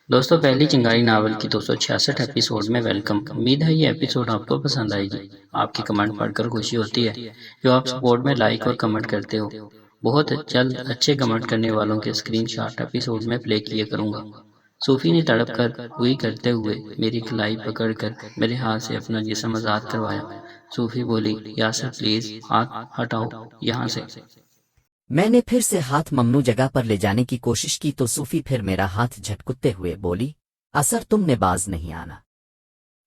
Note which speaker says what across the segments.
Speaker 1: دوستوں پہلی چنگاری ناول کی 266 ایپیسوڈ میں ویلکم۔ امید ہے یہ ایپیسوڈ آپ کو پسند آئے گی۔ آپ کی کمنٹ پڑھ کر خوشی ہوتی ہے جو آپ سپورٹ میں لائک اور کمنٹ کرتے ہو۔ بہت جلد اچھے کمنٹ کرنے والوں کے اسکرین شاٹ ایپیسوڈ میں پلے کیے کروں گا۔ صوفی نے تڑپ کر ہوئی کرتے ہوئے میری کلائی پکڑ کر میرے ہاتھ سے اپنا جسم آزاد کروایا۔ صوفی بولی، یاسر پلیز ہاتھ ہٹاؤ یہاں سے۔
Speaker 2: میں نے پھر سے ہاتھ ممنوع جگہ پر لے جانے کی کوشش کی تو صوفی پھر میرا ہاتھ جھٹکتے ہوئے بولی، اثر تم نے باز نہیں آنا،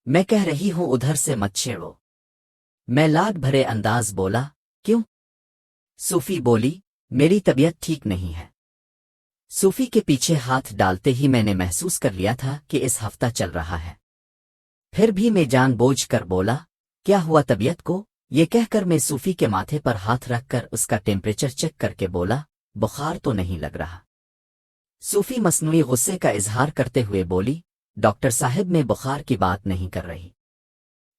Speaker 2: میں کہہ رہی ہوں ادھر سے مت چھیڑو۔ میں لاڈ بھرے انداز بولا، کیوں؟ صوفی بولی، میری طبیعت ٹھیک نہیں ہے۔ صوفی کے پیچھے ہاتھ ڈالتے ہی میں نے محسوس کر لیا تھا کہ اس ہفتہ چل رہا ہے۔ پھر بھی میں جان بوجھ کر بولا، کیا ہوا طبیعت کو؟ یہ کہہ کر میں صوفی کے ماتھے پر ہاتھ رکھ کر اس کا ٹیمپریچر چیک کر کے بولا، بخار تو نہیں لگ رہا۔ صوفی مصنوعی غصے کا اظہار کرتے ہوئے بولی، ڈاکٹر صاحب میں بخار کی بات نہیں کر رہی۔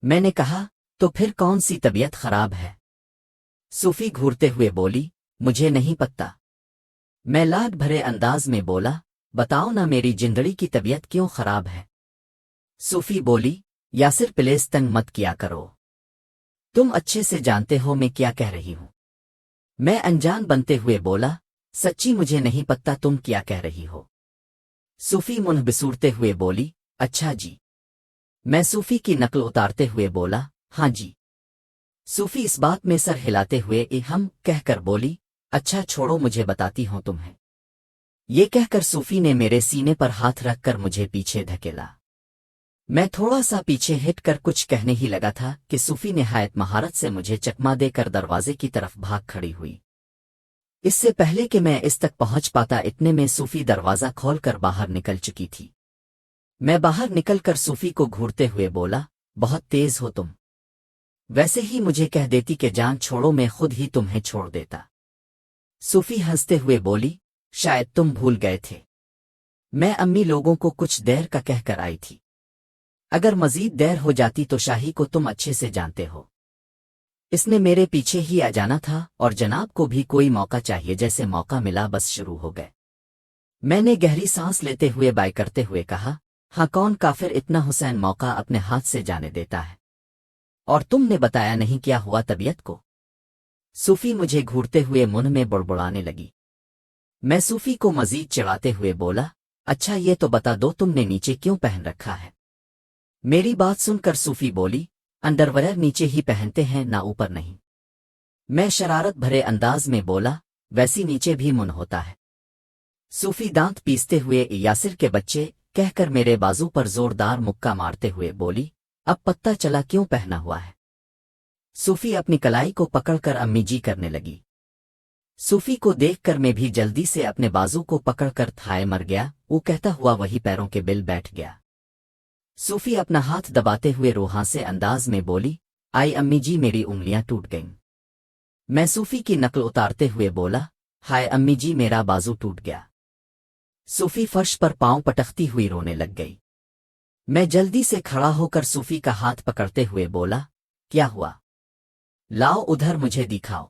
Speaker 2: میں نے کہا، تو پھر کون سی طبیعت خراب ہے؟ صوفی گھورتے ہوئے بولی، مجھے نہیں پتہ۔ میں لاڈ بھرے انداز میں بولا، بتاؤ نا میری جندڑی کی طبیعت کیوں خراب ہے؟ صوفی بولی، یاسر پلیز تنگ مت کیا کرو، تم اچھے سے جانتے ہو میں کیا کہہ رہی ہوں۔ میں انجان بنتے ہوئے بولا، سچی مجھے نہیں پتہ تم کیا کہہ رہی ہو۔ صوفی منہ بسورتے ہوئے بولی، اچھا جی۔ میں صوفی کی نقل اتارتے ہوئے بولا، ہاں جی۔ صوفی اس بات میں سر ہلاتے ہوئے ہم کہہ کر بولی، اچھا چھوڑو مجھے بتاتی ہوں تمہیں۔ یہ کہہ کر صوفی نے میرے سینے پر ہاتھ رکھ کر مجھے پیچھے دھکیلا۔ میں تھوڑا سا پیچھے ہٹ کر کچھ کہنے ہی لگا تھا کہ صوفی نہایت مہارت سے مجھے چکما دے کر دروازے کی طرف بھاگ کھڑی ہوئی۔ اس سے پہلے کہ میں اس تک پہنچ پاتا اتنے میں صوفی دروازہ کھول کر باہر نکل چکی تھی۔ میں باہر نکل کر صوفی کو گھورتے ہوئے بولا، بہت تیز ہو تم، ویسے ہی مجھے کہہ دیتی کہ جان چھوڑو میں خود ہی تمہیں چھوڑ دیتا۔ صوفی ہنستے ہوئے بولی، شاید تم بھول گئے تھے، میں امی لوگوں کو کچھ دیر کا کہہ کر آئی تھی، اگر مزید دیر ہو جاتی تو شاہی کو تم اچھے سے جانتے ہو، اس نے میرے پیچھے ہی آ جانا تھا اور جناب کو بھی کوئی موقع چاہیے، جیسے موقع ملا بس شروع ہو گئے۔ میں نے گہری سانس لیتے ہوئے بائے کرتے ہوئے کہا، ہاں کون کافر اتنا حسین موقع اپنے ہاتھ سے جانے دیتا ہے؟ اور تم نے بتایا نہیں کیا ہوا طبیعت کو؟ صوفی مجھے گھورتے ہوئے منہ میں بڑبڑانے لگی۔ میں صوفی کو مزید چڑھاتے ہوئے بولا، اچھا یہ تو بتا دو تم نے نیچے کیوں پہن رکھا ہے؟ میری بات سن کر صوفی بولی، انڈرویئر نیچے ہی پہنتے ہیں نہ اوپر نہیں۔ میں شرارت بھرے انداز میں بولا، ویسی نیچے بھی من ہوتا ہے۔ صوفی دانت پیستے ہوئے یاسر کے بچے کہہ کر میرے بازو پر زوردار مکہ مارتے ہوئے بولی، اب پتہ چلا کیوں پہنا ہوا ہے۔ صوفی اپنی کلائی کو پکڑ کر امی جی کرنے لگی۔ صوفی کو دیکھ کر میں بھی جلدی سے اپنے بازو کو پکڑ کر تھائے مر گیا، وہ کہتا ہوا وہی پیروں کے بل بیٹھ گیا۔ صوفی اپنا ہاتھ دباتے ہوئے روحاں انداز میں بولی، آئی امی جی میری انگلیاں ٹوٹ گئیں۔ میں صوفی کی نقل اتارتے ہوئے بولا، ہائے امی جی میرا بازو ٹوٹ گیا۔ صوفی فرش پر پاؤں پٹکتی ہوئی رونے لگ گئی۔ میں جلدی سے کھڑا ہو کر صوفی کا ہاتھ پکڑتے ہوئے بولا، کیا ہوا؟ لاؤ ادھر مجھے دکھاؤ۔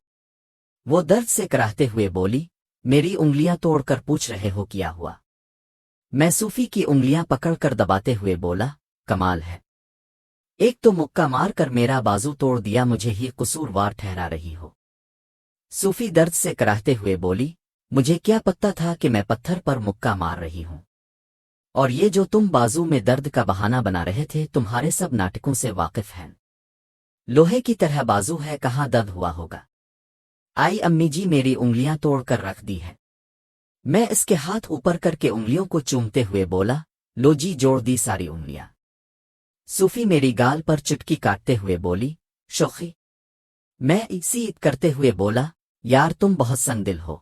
Speaker 2: وہ درد سے کراہتے ہوئے بولی، میری انگلیاں توڑ کر پوچھ رہے ہو کیا ہوا؟ میں صوفی کی انگلیاں پکڑ کر دباتے ہوئے بولا، کمال ہے، ایک تو مکہ مار کر میرا بازو توڑ دیا، مجھے ہی قصوروار ٹھہرا رہی ہو۔ صوفی درد سے کراہتے ہوئے بولی، مجھے کیا پتہ تھا کہ میں پتھر پر مکہ مار رہی ہوں، اور یہ جو تم بازو میں درد کا بہانہ بنا رہے تھے تمہارے سب ناٹکوں سے واقف ہیں، لوہے کی طرح بازو ہے، کہاں درد ہوا ہوگا؟ آئی امی جی میری انگلیاں توڑ کر رکھ دی ہے۔ میں اس کے ہاتھ اوپر کر کے انگلیوں کو چومتے ہوئے بولا، لو جی جوڑ دی ساری انگلیاں۔ صوفی میری گال پر چٹکی کاٹتے ہوئے بولی، شوخی؟ میں اسی کرتے ہوئے بولا، یار تم بہت سنگ دل ہو،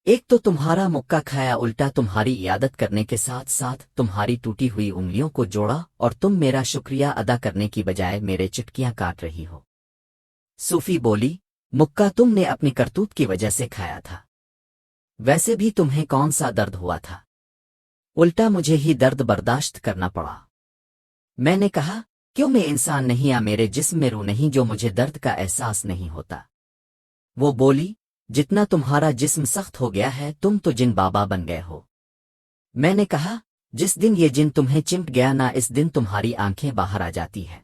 Speaker 2: ایک تو تمہارا مکہ کھایا، الٹا تمہاری عیادت کرنے کے ساتھ ساتھ تمہاری ٹوٹی ہوئی انگلیوں کو جوڑا، اور تم میرا شکریہ ادا کرنے کی بجائے میرے چٹکیاں کاٹ رہی ہو۔ صوفی بولی، مکہ تم نے اپنی کرتوت کی وجہ سے کھایا تھا، ویسے بھی تمہیں کون سا درد ہوا تھا، الٹا مجھے ہی درد برداشت کرنا پڑا۔ میں نے کہا، کیوں میں انسان نہیں یا میرے جسم میں روح نہیں جو مجھے درد کا احساس نہیں ہوتا؟ وہ بولی، جتنا تمہارا جسم سخت ہو گیا ہے تم تو جن بابا بن گئے ہو۔ میں نے کہا، जिस दिन ये जिन तुम्हें चिमट गया ना, इस दिन तुम्हारी आंखें बाहर आ जाती हैं।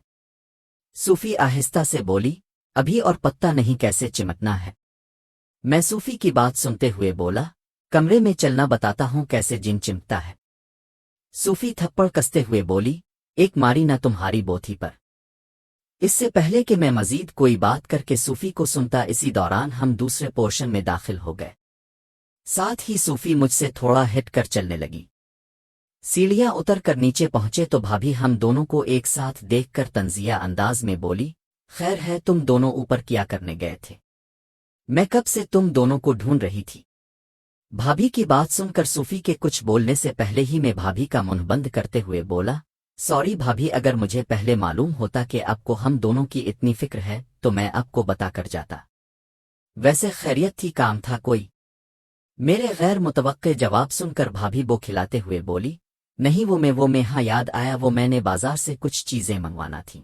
Speaker 2: सूफी आहिस्ता से बोली, अभी और पत्ता नहीं, कैसे चिमटना है? मैं सूफी की बात सुनते हुए बोला, कमरे में चलना, बताता हूँ कैसे जिन चिमटता है। सूफी थप्पड़ कसते हुए बोली, एक मारी ना तुम्हारी बोथी पर। इससे पहले कि मैं मजीद कोई बात करके सूफी को सुनता, इसी दौरान हम दूसरे पोर्शन में दाखिल हो गए। साथ ही सूफी मुझसे थोड़ा हिट कर चलने लगी। सीढ़ियां उतर कर नीचे पहुंचे तो भाभी हम दोनों को एक साथ देखकर तंजिया अंदाज में बोली, खैर है, तुम दोनों ऊपर क्या करने गए थे? मैं कब से तुम दोनों को ढूंढ रही थी। भाभी की बात सुनकर सूफी के कुछ बोलने से पहले ही मैं भाभी का मुंह बंद करते हुए बोला, सॉरी भाभी, अगर मुझे पहले मालूम होता कि आपको हम दोनों की इतनी फिक्र है तो मैं आपको बता कर जाता। वैसे खैरियत थी, काम था कोई? मेरे गैर मुतवक्के जवाब सुनकर भाभी बो खिलाते हुए बोली, नहीं वो मैं हाँ, याद आया, वो मैंने बाजार से कुछ चीजें मंगवाना थी।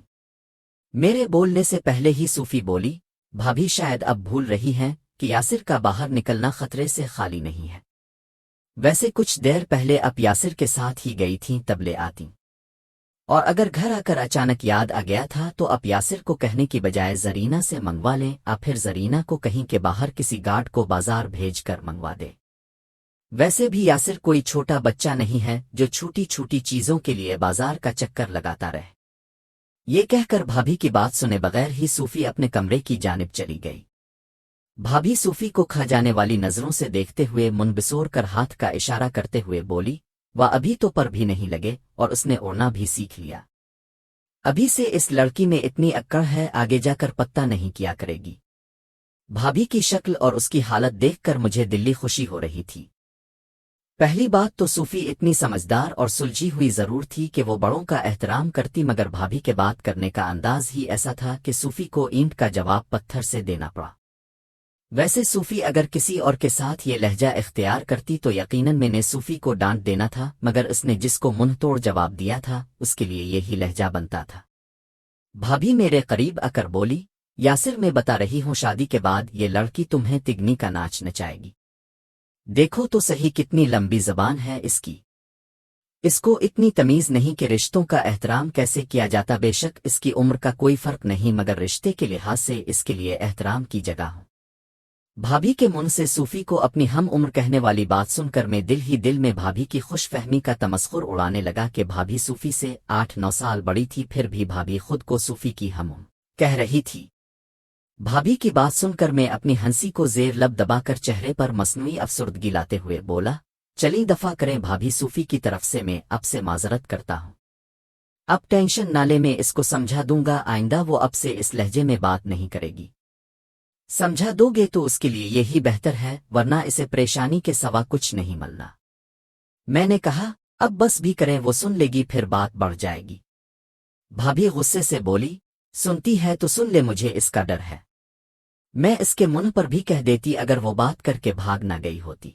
Speaker 2: मेरे बोलने से पहले ही सूफी बोली, भाभी शायद अब भूल रही हैं कि यासिर का बाहर निकलना खतरे से खाली नहीं है। वैसे कुछ देर पहले आप यासिर के साथ ही गई थीं, तब ले आती। और अगर घर आकर अचानक याद आ गया था तो आप यासिर को कहने की बजाय जरीना से मंगवा लें, आप फिर जरीना को कहीं के बाहर किसी गार्ड को बाजार भेज कर मंगवा दे। वैसे भी यासिर कोई छोटा बच्चा नहीं है जो छोटी छोटी चीजों के लिए बाजार का चक्कर लगाता रहे। ये कहकर भाभी की बात सुने बगैर ही सूफी अपने कमरे की जानिब चली गई। भाभी सूफी को खा जाने वाली नजरों से देखते हुए मुंह बिसोर कर हाथ का इशारा करते हुए बोली, वह अभी तो पर भी नहीं लगे और उसने उड़ना भी सीख लिया। अभी से इस लड़की में इतनी अक्कड़ है, आगे जाकर पत्ता नहीं किया करेगी। भाभी की शक्ल और उसकी हालत देखकर मुझे दिल्ली खुशी हो रही थी। पहली बात तो सूफी इतनी समझदार और सुलझी हुई जरूर थी कि वो बड़ों का एहतराम करती, मगर भाभी के बात करने का अंदाज ही ऐसा था कि सूफी को ईंट का जवाब पत्थर से देना पड़ा। वैसे सूफी अगर किसी और के साथ ये लहजा इख्तियार करती तो यकीनन मैंने सूफी को डांट देना था, मगर उसने जिसको मुंह तोड़ जवाब दिया था उसके लिए यही लहजा बनता था। भाभी मेरे करीब आकर बोली, यासिर, मैं बता रही हूँ, शादी के बाद ये लड़की तुम्हें तिगनी का नाच नचाएगी। देखो तो सही कितनी लंबी जबान है इसकी। इसको इतनी तमीज नहीं कि रिश्तों का एहतराम कैसे किया जाता। बेशक इसकी उम्र का कोई फर्क नहीं, मगर रिश्ते के लिहाज से इसके लिए एहतराम की जगह हो। भाभी के मुंह से सूफी को अपनी हम उम्र कहने वाली बात सुनकर मैं दिल ही दिल में भाभी की खुशफहमी का तमस्खुर उड़ाने लगा कि भाभी सूफी से 8-9 साल बड़ी थी, फिर भी भाभी खुद को सूफी की हम उम्र कह रही थी। भाभी की बात सुनकर मैं अपनी हंसी को जेर लब दबाकर चेहरे पर मसनूई अफसुर्दगी लाते हुए बोला, चली दफा करें भाभी, सूफी की तरफ से मैं अब से माजरत करता हूँ। अब टेंशन नाले में इसको समझा दूंगा, आइंदा वो अब से इस लहजे में बात नहीं करेगी। समझा दोगे तो उसके लिए यही बेहतर है, वरना इसे परेशानी के सिवा कुछ नहीं मिलना। मैंने कहा, अब बस भी करें, वो सुन लेगी फिर बात बढ़ जाएगी। भाभी गुस्से से बोली, सुनती है तो सुन ले, मुझे इसका डर है। मैं इसके मुंह पर भी कह देती अगर वो बात करके भाग ना गई होती।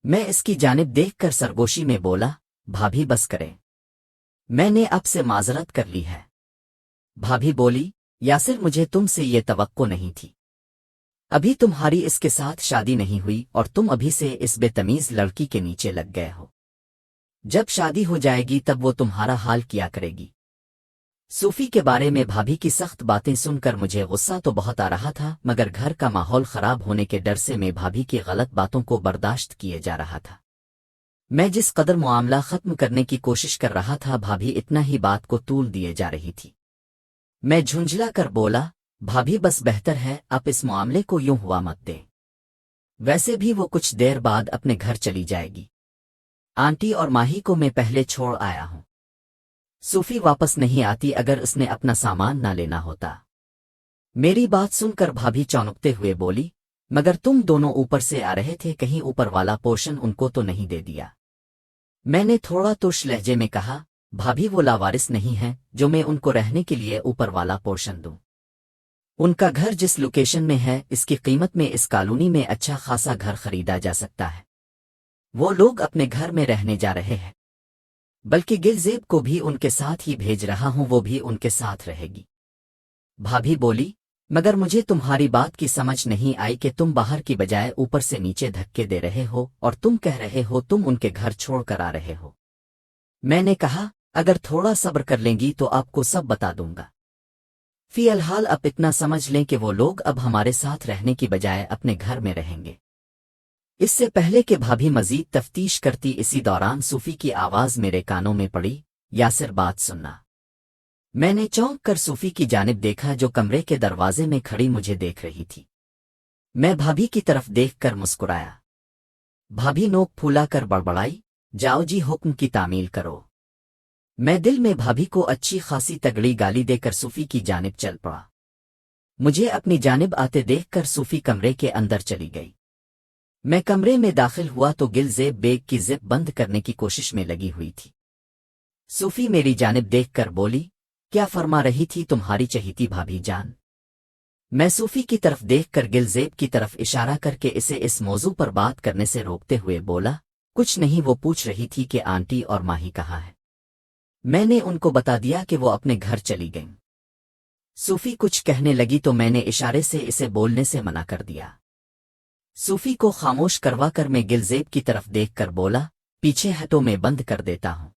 Speaker 2: मैं इसकी जानिब देखकर सरगोशी में बोला, भाभी बस करें, मैंने अब से माजरत कर ली है। भाभी बोली, यासिर, मुझे तुमसे ये तवक्को नहीं थी। अभी तुम्हारी इसके साथ शादी नहीं हुई और तुम अभी से इस बेतमीज लड़की के नीचे लग गए हो। जब शादी हो जाएगी तब वो तुम्हारा हाल किया करेगी। सूफी के बारे में भाभी की सख्त बातें सुनकर मुझे गुस्सा तो बहुत आ रहा था, मगर घर का माहौल खराब होने के डर से मैं भाभी की गलत बातों को बर्दाश्त किए जा रहा था। मैं जिस कदर मामला खत्म करने की कोशिश कर रहा था, भाभी इतना ही बात को तूल दिए जा रही थी। मैं झुंझला कर बोला, भाभी बस बेहतर है आप इस मामले को यूं हुआ मत दें। वैसे भी वो कुछ देर बाद अपने घर चली जाएगी। आंटी और माही को मैं पहले छोड़ आया हूं। सूफी वापस नहीं आती अगर उसने अपना सामान ना लेना होता। मेरी बात सुनकर भाभी चौंकते हुए बोली, मगर तुम दोनों ऊपर से आ रहे थे, कहीं ऊपर वाला पोर्शन उनको तो नहीं दे दिया? मैंने थोड़ा तुर्श लहजे में कहा, भाभी वो लावारिस नहीं है जो मैं उनको रहने के लिए ऊपर वाला पोर्शन दूं। उनका घर जिस लोकेशन में है, इसकी कीमत में इस कॉलोनी में अच्छा खासा घर खरीदा जा सकता है। वो लोग अपने घर में रहने जा रहे हैं, बल्कि गिलजेब को भी उनके साथ ही भेज रहा हूं, वो भी उनके साथ रहेगी। भाभी बोली, मगर मुझे तुम्हारी बात की समझ नहीं आई कि तुम बाहर की बजाय ऊपर से नीचे धक्के दे रहे हो और तुम कह रहे हो तुम उनके घर छोड़ कर आ रहे हो। मैंने कहा, अगर थोड़ा सब्र कर लेंगी तो आपको सब बता दूंगा। फी अलहाल अब इतना समझ लें कि वो लोग अब हमारे साथ रहने की बजाय अपने घर में रहेंगे। इससे पहले कि भाभी मजीद तफ्तीश करती, इसी दौरान सूफी की आवाज मेरे कानों में पड़ी, यासिर बात सुनना। मैंने चौंक कर सूफी की जानिब देखा जो कमरे के दरवाजे में खड़ी मुझे देख रही थी। मैं भाभी की तरफ देखकर मुस्कुराया। भाभी नोक फूला कर बड़बड़ाई, जाओ जी, हुक्म की तामील करो। मैं दिल में भाभी को अच्छी खासी तगड़ी गाली देकर सूफी की जानिब चल पड़ा। मुझे अपनी जानिब आते देखकर सूफी कमरे के अंदर चली गई। मैं कमरे में दाखिल हुआ तो गिलज़ेब बेग की जिप बंद करने की कोशिश में लगी हुई थी। सूफी मेरी जानिब देखकर बोली, क्या फरमा रही थी तुम्हारी चहीती भाभी जान? मैं सूफी की तरफ देखकर गिलज़ेब की तरफ इशारा करके इसे इस मौजू पर बात करने से रोकते हुए बोला, कुछ नहीं, वो पूछ रही थी कि आंटी और माही कहाँ है। मैंने उनको बता दिया कि वो अपने घर चली गईं। सूफी कुछ कहने लगी तो मैंने इशारे से इसे बोलने से मना कर दिया। सूफी को खामोश करवाकर मैं गिलज़ेब की तरफ देखकर बोला, पीछे है तो मैं बंद कर देता हूं।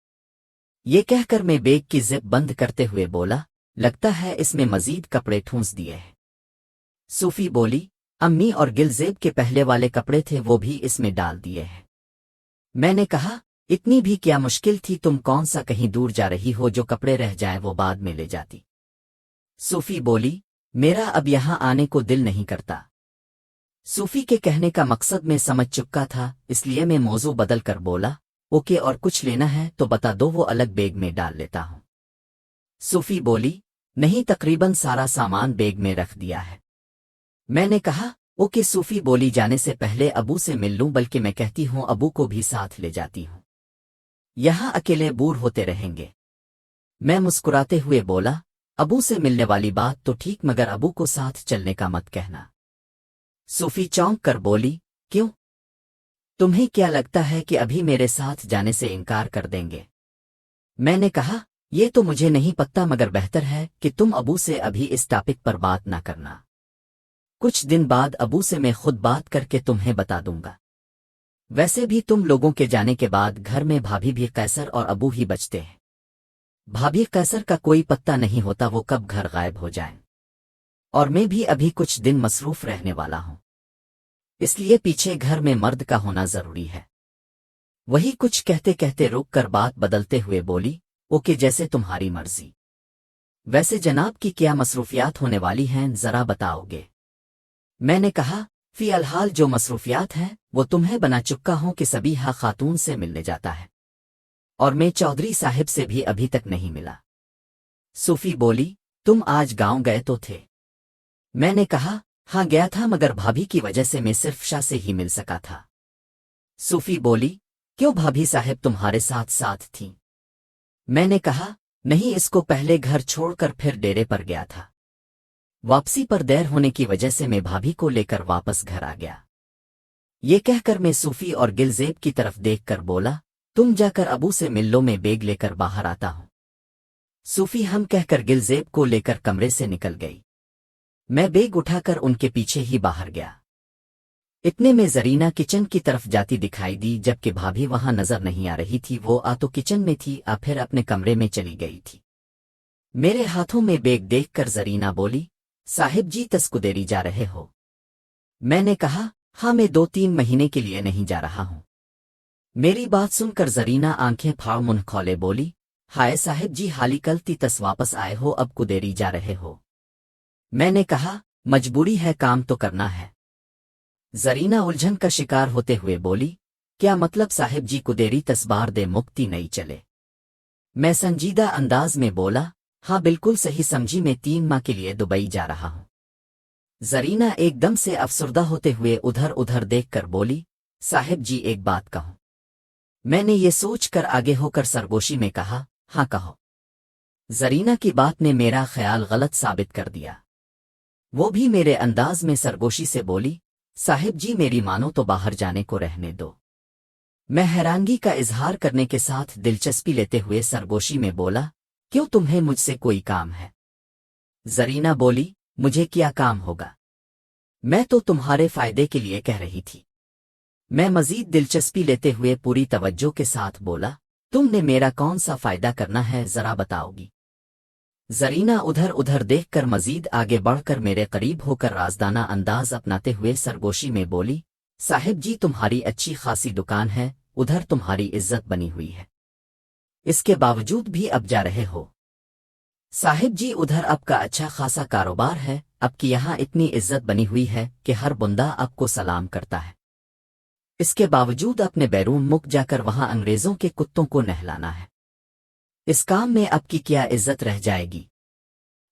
Speaker 2: ये कहकर मैं बेग की जिप बंद करते हुए बोला, लगता है इसमें मजीद कपड़े ठूंस दिए हैं। सूफी बोली, अम्मी और गिलज़ेब के पहले वाले कपड़े थे वो भी इसमें डाल दिए हैं। मैंने कहा, इतनी भी क्या मुश्किल थी, तुम कौन सा कहीं दूर जा रही हो, जो कपड़े रह जाए वो बाद में ले जाती। सूफी बोली, मेरा अब यहां आने को दिल नहीं करता। सूफी के कहने का मकसद मैं समझ चुका था, इसलिए मैं मौजू बदल कर बोला, ओके, और कुछ लेना है तो बता दो, वो अलग बेग में डाल लेता हूं। सूफी बोली, नहीं, तकरीबन सारा सामान बेग में रख दिया है। मैंने कहा, ओके। सूफी बोली, जाने से पहले अबू से मिल लूं, बल्कि मैं कहती हूं अबू को भी साथ ले जाती हूं, यहां अकेले बूर होते रहेंगे। मैं मुस्कुराते हुए बोला, अबू से मिलने वाली बात तो ठीक, मगर अबू को साथ चलने का मत कहना। सूफी चौंक कर बोली, क्यों? तुम्हें क्या लगता है कि अभी मेरे साथ जाने से इनकार कर देंगे? मैंने कहा, ये तो मुझे नहीं पता, मगर बेहतर है कि तुम अबू से अभी इस टॉपिक पर बात ना करना। कुछ दिन बाद अबू से मैं खुद बात करके तुम्हें बता दूंगा। वैसे भी तुम लोगों के जाने के बाद घर में भाभी भी कैसर और अबू ही बचते हैं। भाभी कैसर का कोई पत्ता नहीं होता, वो कब घर गायब हो जाएं। और मैं भी अभी कुछ दिन मसरूफ रहने वाला हूं, इसलिए पीछे घर में मर्द का होना जरूरी है। वही कुछ कहते कहते रुक कर बात बदलते हुए बोली, ओके, जैसे तुम्हारी मर्जी। वैसे जनाब की क्या मसरूफियात होने वाली हैं, जरा बताओगे? मैंने कहा, फी अलहाल जो मसरूफियात हैं वो तुम्हें बना चुका हूं कि सबीहा खातून से मिलने जाता है, और मैं चौधरी साहिब से भी अभी तक नहीं मिला। सूफी बोली, तुम आज गांव गए तो थे? मैंने कहा, हाँ गया था, मगर भाभी की वजह से मैं सिर्फ शाह से ही मिल सका था। सूफी बोली, क्यों, भाभी साहिब तुम्हारे साथ साथ थीं? मैंने कहा, नहीं, इसको पहले घर छोड़कर फिर डेरे पर गया था। वापसी पर देर होने की वजह से मैं भाभी को लेकर वापस घर आ गया। ये कहकर मैं सूफी और गिलज़ेब की तरफ देखकर बोला, तुम जाकर अबू से मिल लो, मैं बेग लेकर बाहर आता हूं। सूफी हम कहकर गिलज़ेब को लेकर कमरे से निकल गई। मैं बेग उठाकर उनके पीछे ही बाहर गया। इतने में जरीना किचन की तरफ जाती दिखाई दी, जबकि भाभी वहां नजर नहीं आ रही थी। वो आ तो किचन में थी, आ फिर अपने कमरे में चली गई थी। मेरे हाथों में बेग देखकर जरीना बोली, साहिब जी तस्कुदेरी जा रहे हो? मैंने कहा, हाँ, मैं 2-3 महीने के लिए नहीं जा रहा हूं। मेरी बात सुनकर जरीना आंखें फाड़ मुंह खोले बोली, हाय साहिब जी, हाली कल ती तस वापस आए हो, अब कुदेरी जा रहे हो? मैंने कहा, मजबूरी है, काम तो करना है। जरीना उलझन का शिकार होते हुए बोली, क्या मतलब साहिब जी, कुदेरी तस्बार दे मुक्ति नहीं चले? मैं संजीदा अंदाज में बोला, हाँ बिल्कुल सही समझी, मैं 3 माह के लिए दुबई जा रहा हूं। जरीना एकदम से अफसुर्दा होते हुए उधर उधर देखकर बोली, साहिब जी एक बात कहूं? मैंने ये सोचकर आगे होकर सरगोशी में कहा, हाँ कहो। जरीना की बात ने मेरा ख्याल गलत साबित कर दिया। वो भी मेरे अंदाज में सरगोशी से बोली, साहिब जी मेरी मानो तो बाहर जाने को रहने दो। मैं हैरानगी का इजहार करने के साथ दिलचस्पी लेते हुए सरगोशी में बोला, क्यों, तुम्हें मुझसे कोई काम है? जरीना बोली, मुझे क्या काम होगा? मैं तो तुम्हारे फायदे के लिए कह रही थी। मैं मजीद दिलचस्पी लेते हुए पूरी तवज्जो के साथ बोला, तुमने मेरा कौन सा फायदा करना है जरा बताओगी? जरीना उधर उधर देखकर मजीद आगे बढ़कर मेरे करीब होकर राजदाना अंदाज अपनाते हुए सरगोशी में बोली, साहिब जी तुम्हारी अच्छी खासी दुकान है, उधर तुम्हारी इज्जत बनी हुई है, इसके बावजूद भी अब जा रहे हो? साहिब जी उधर आपका अच्छा खासा कारोबार है, आपकी यहाँ इतनी इज्जत बनी हुई है कि हर बंदा आपको सलाम करता है, इसके बावजूद अपने बैरून मुख जाकर वहां अंग्रेजों के कुत्तों को नहलाना है। इस काम में आपकी क्या इज्जत रह जाएगी?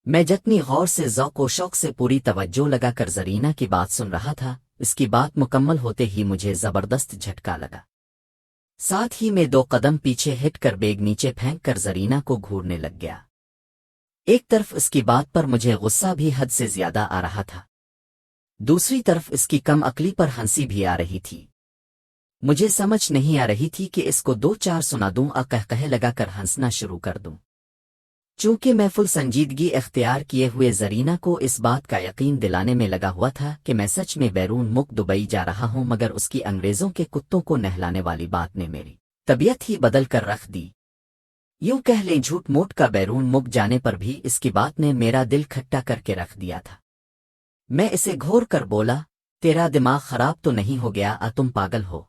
Speaker 2: मैं जितनी गौर से ज़ौक़ व शौक़ से पूरी तवज्जो लगाकर जरीना की बात सुन रहा था, इसकी बात मुकम्मल होते ही मुझे जबरदस्त झटका लगा। साथ ही मैं 2 कदम पीछे हिटकर बेग नीचे फेंक कर जरीना को घूरने लग गया। एक तरफ इसकी बात पर मुझे गुस्सा भी हद से ज्यादा आ रहा था, दूसरी तरफ इसकी कम अक्ली पर हंसी भी आ रही थी। मुझे समझ नहीं आ रही थी कि इसको 2-4 सुना दूं या कह लगाकर हंसना शुरू कर दूं। चूंकि मैं फुल संजीदगी इख्तियार किए हुए जरीना को इस बात का यकीन दिलाने में लगा हुआ था कि मैं सच में बैरून मुल्क दुबई जा रहा हूं, मगर उसकी अंग्रेजों के कुत्तों को नहलाने वाली बात ने मेरी तबीयत ही बदल कर रख दी। यूं कह लें झूठ मूठ का बैरून मुल्क जाने पर भी इसकी बात ने मेरा दिल खट्टा करके रख दिया था। मैं इसे घोर कर बोला, तेरा दिमाग खराब तो नहीं हो गया? तुम पागल हो?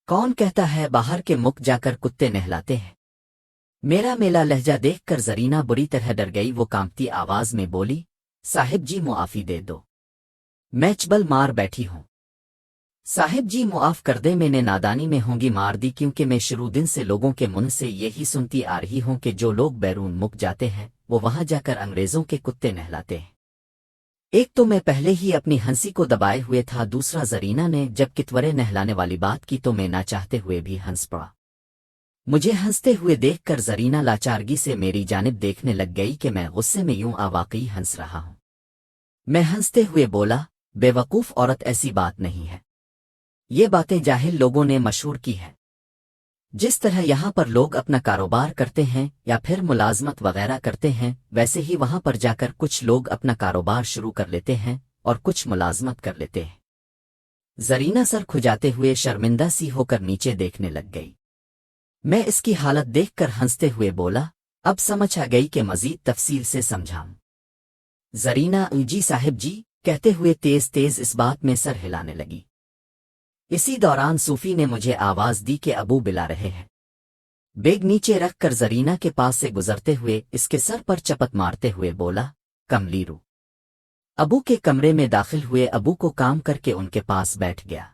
Speaker 2: कौन कहता है बाहर के मुल्क जाकर कुत्ते नहलाते हैं? मेरा मेला लहजा देखकर जरीना बुरी तरह डर गई। वो कांपती आवाज में बोली, साहिब जी मुआफी दे दो, मैं चबल मार बैठी हूं। साहिब जी मुआफ कर दे, मैंने नादानी में होंगी मार दी, क्योंकि मैं शुरू दिन से लोगों के मुंह से यही सुनती आ रही हूं कि जो लोग बैरून मुल्क जाते हैं वो वहां जाकर अंग्रेजों के कुत्ते नहलाते हैं। एक तो मैं पहले ही अपनी हंसी को दबाए हुए था, दूसरा जरीना ने जब कितवरे नहलाने वाली बात की तो मैं ना चाहते हुए भी हंस पड़ा। मुझे हंसते हुए देखकर जरीना लाचारगी से मेरी जानिब देखने लग गई कि मैं गुस्से में यूं वाकई हंस रहा हूं। मैं हंसते हुए बोला, बेवकूफ औरत, ऐसी बात नहीं है, ये बातें जाहिल लोगों ने मशहूर की है। जिस तरह यहाँ पर लोग अपना कारोबार करते हैं या फिर मुलाजमत वगैरह करते हैं, वैसे ही वहां पर जाकर कुछ लोग अपना कारोबार शुरू कर लेते हैं और कुछ मुलाजमत कर लेते हैं। जरीना सर खुजाते हुए शर्मिंदा सी होकर नीचे देखने लग गई। मैं इसकी हालत देखकर हंसते हुए बोला, अब समझ आ गई कि मजीद तफसील से समझाऊं। जरीना जी साहिब जी कहते हुए तेज तेज इस बात में सर हिलाने लगी। इसी दौरान सूफी ने मुझे आवाज दी कि अबू बुला रहे हैं। बेग नीचे रखकर जरीना के पास से गुजरते हुए इसके सर पर चपत मारते हुए बोला, कमलीरू। अबू के कमरे में दाखिल हुए अबू को काम करके उनके पास बैठ गया।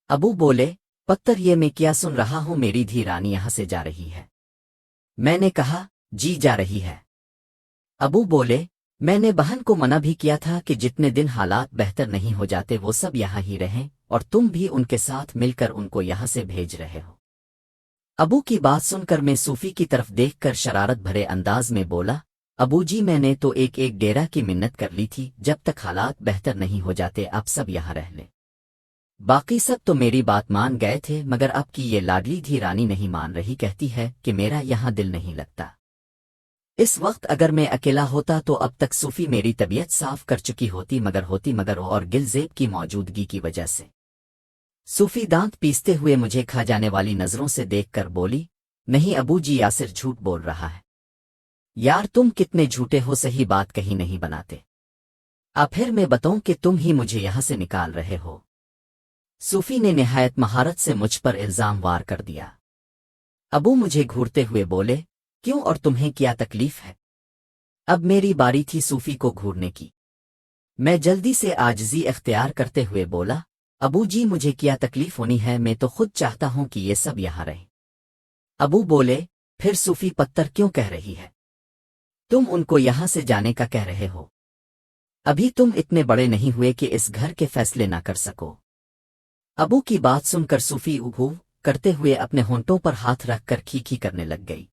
Speaker 2: अबू बोले, पत्तर ये मैं क्या सुन रहा हूं, मेरी धी रानी यहां से जा रही है? मैंने कहा, जी जा रही है। अबू बोले, मैंने बहन को मना भी किया था कि जितने दिन हालात बेहतर नहीं हो जाते वो सब यहाँ ही रहें, और तुम भी उनके साथ मिलकर उनको यहाँ से भेज रहे हो। अबू की बात सुनकर मैं सूफी की तरफ देखकर शरारत भरे अंदाज में बोला, अबू जी मैंने तो एक डेरा की मिन्नत कर ली थी, जब तक हालात बेहतर नहीं हो जाते आप सब यहाँ रह लें। बाकी सब तो मेरी बात मान गए थे, मगर अब की ये लाडली धी रानी नहीं मान रही, कहती है कि मेरा यहाँ दिल नहीं लगता। इस वक्त अगर मैं अकेला होता तो अब तक सूफी मेरी तबीयत साफ कर चुकी होती, मगर और गिलजेब की मौजूदगी की वजह से। सूफी दांत पीसते हुए मुझे खा जाने वाली नजरों से देखकर बोली, नहीं अबू जी यासिर झूठ बोल रहा है। यार तुम कितने झूठे हो, सही बात कहीं नहीं बनाते। अब फिर मैं बताऊं कि तुम ही मुझे यहां से निकाल रहे हो। सूफी ने निहायत महारत से मुझ पर इल्जाम वार कर दिया। अबू मुझे घूरते हुए बोले, क्यों और तुम्हें क्या तकलीफ है? अब मेरी बारी थी सूफी को घूरने की। मैं जल्दी से आजिज़ी इख्तियार करते हुए बोला, अबू जी मुझे क्या तकलीफ होनी है, मैं तो खुद चाहता हूं कि ये सब यहाँ रहे। अबू बोले, फिर सूफी पत्थर क्यों कह रही है? तुम उनको यहाँ से जाने का कह रहे हो। अभी तुम इतने बड़े नहीं हुए कि इस घर के फैसले ना कर सको। अबू की बात सुनकर सूफी उघू करते हुए अपने होंठों पर हाथ रखकर खीखी करने लग गई,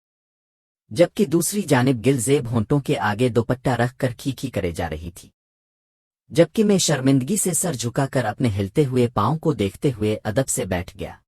Speaker 2: जबकि दूसरी जानिब गिलजेब होंठों के आगे दुपट्टा रखकर खीखी करे जा रही थी। जबकि मैं शर्मिंदगी से सर झुकाकर अपने हिलते हुए पांव को देखते हुए अदब से बैठ गया।